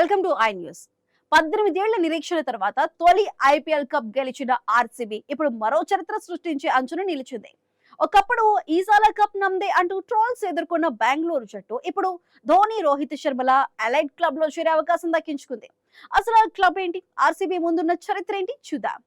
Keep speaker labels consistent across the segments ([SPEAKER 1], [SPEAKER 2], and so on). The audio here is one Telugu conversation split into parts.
[SPEAKER 1] Welcome to I news. 18 ఏళ్ల నిరీక్షణ తర్వాత తొలి ఐపీఎల్ కప్ గెలిచిన ఆర్సీబీ ఇప్పుడు మరో చరిత్ర సృష్టించే అంచున నిలిచింది. ఒకప్పుడు ఈసాల కప్ నమ్దే అంటూ ట్రోల్స్ ఎదుర్కొన్న బెంగళూరు జట్టు ఇప్పుడు ధోని, రోహిత్ శర్మల అలైడ్ క్లబ్ లో చేరే అవకాశం దక్కించుకుంది. అసలు ఆ క్లబ్ ఏంటి, ఆర్సీబీ ముందున్న చరిత్ర ఏంటి చూద్దాం.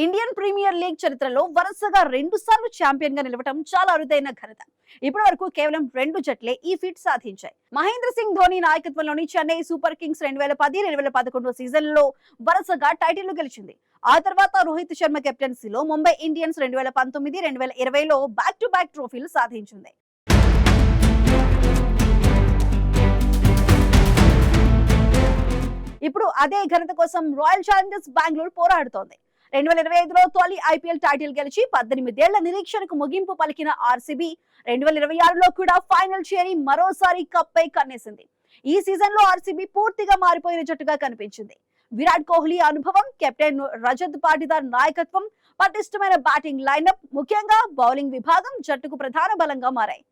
[SPEAKER 1] ఇండియన్ ప్రీమియర్ లీగ్ చరిత్రలో వరుసగా 2 సార్లు ఛాంపియన్ గా నిలవటం చాలా అరుదైన ఘనత. ఇప్పటి వరకు కేవలం 2 జట్లే ఈ ఫీట్ సాధించాయి. మహేంద్ర సింగ్ ధోని నాయకత్వంలోని చెన్నై సూపర్ కింగ్స్ 2010-2011 సీజన్లో వరుసగా టైటిల్ గెలిచింది. ఆ తర్వాత రోహిత్ శర్మ కెప్టెన్సీలో ముంబై ఇండియన్స్ 2019-2020లో బ్యాక్ టు బ్యాక్ ట్రోఫీలు సాధించింది. ఇప్పుడు అదే ఘనత కోసం రాయల్ ఛాలెంజర్స్ బెంగళూరు పోరాడుతోంది. 2025లో తొలి ఐపీఎల్ టైటిల్ గెలిచి 18 ఏళ్ల నిరీక్షణకు ముగింపు పలికిన ఆర్సీబీ 2026లో కూడా ఫైనల్ చేరి మరోసారి కప్ పై కన్నేసింది. ఈ సీజన్ లో ఆర్సీబీ పూర్తిగా మారిపోయిన జట్టుగా కనిపించింది. విరాట్ కోహ్లీ అనుభవం, కెప్టెన్ రజత్ పాటిదార్ నాయకత్వం, పటిష్టమైన బ్యాటింగ్ లైనప్, ముఖ్యంగా బౌలింగ్ విభాగం జట్టుకు ప్రధాన బలంగా మారాయి.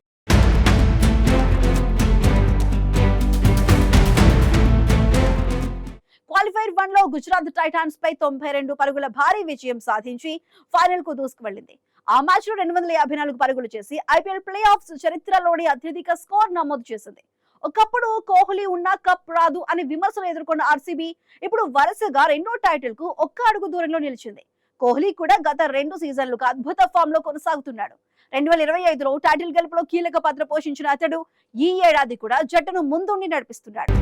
[SPEAKER 1] క్వాలిఫైర్ 1లో గుజరాత్ టైటాన్స్ పై 92 పరుగుల భారీ విజయం సాధించి ఫైనల్ కు దూసుకువెళ్లింది. ఆ మ్యాచ్ లో 254 పరుగులు చేసి ఐపీఎల్ ప్లే ఆఫ్స్ చరిత్రలోని అత్యధిక స్కోర్ నమోదు చేసింది. ఒకప్పుడు కోహ్లీ ఉన్నా కప్ రాదు అని విమర్శలు ఎదుర్కొన్న ఆర్సీబీ ఇప్పుడు వరుసగా 2వ టైటిల్ కు ఒక్క అడుగు దూరంలో నిలిచింది. కోహ్లీ కూడా గత 2 సీజన్లుగా అద్భుత ఫామ్ లో కొనసాగుతున్నాడు. 2025లో టైటిల్ గెలుపులో కీలక పాత్ర పోషించిన అతడు ఈ ఏడాది కూడా జట్టును ముందుండి నడిపిస్తున్నాడు.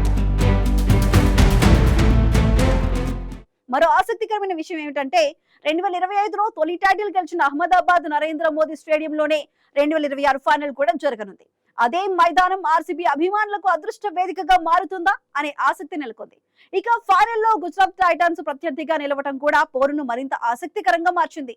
[SPEAKER 1] మరో ఆసక్తికరమైన విషయం ఏమిటంటే 2025లో తొలి టైటిల్ గెలిచిన అహ్మదాబాద్ నరేంద్ర మోదీ స్టేడియంలోనే 2026 ఫైనల్ కూడా జరగనుంది. అదే మైదానం ఆర్సీబీ అభిమానులకు అదృష్ట వేదికగా మారుతుందా అనే ఆసక్తి నెలకొంది. ఇక ఫైనల్లో గుజరాత్ టైటాన్స్ ప్రత్యర్థిగా నిలవటం కూడా పోరును మరింత ఆసక్తికరంగా మార్చింది.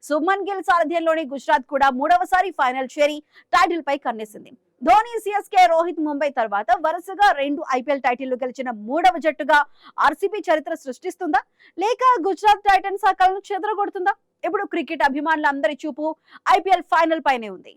[SPEAKER 1] శుభ్మన్ గిల్ సారథ్యంలోని గుజరాత్ కూడా 3వసారి ఫైనల్ చేరి టైటిల్ పై కన్నేసింది. ధోని, సిఎస్కే, రోహిత్ ముంబై తర్వాత వరుసగా 2 ఐపీఎల్ టైటిళ్లు గెలిచిన 3వ జట్టుగా ఆర్సీబీ చరిత్ర సృష్టిస్తుందా, లేక గుజరాత్ టైటన్స్ ఆ కలను చెదరగొడుతుందా? ఇప్పుడు క్రికెట్ అభిమానులందరి చూపు ఐపీఎల్ ఫైనల్ పైనే ఉంది.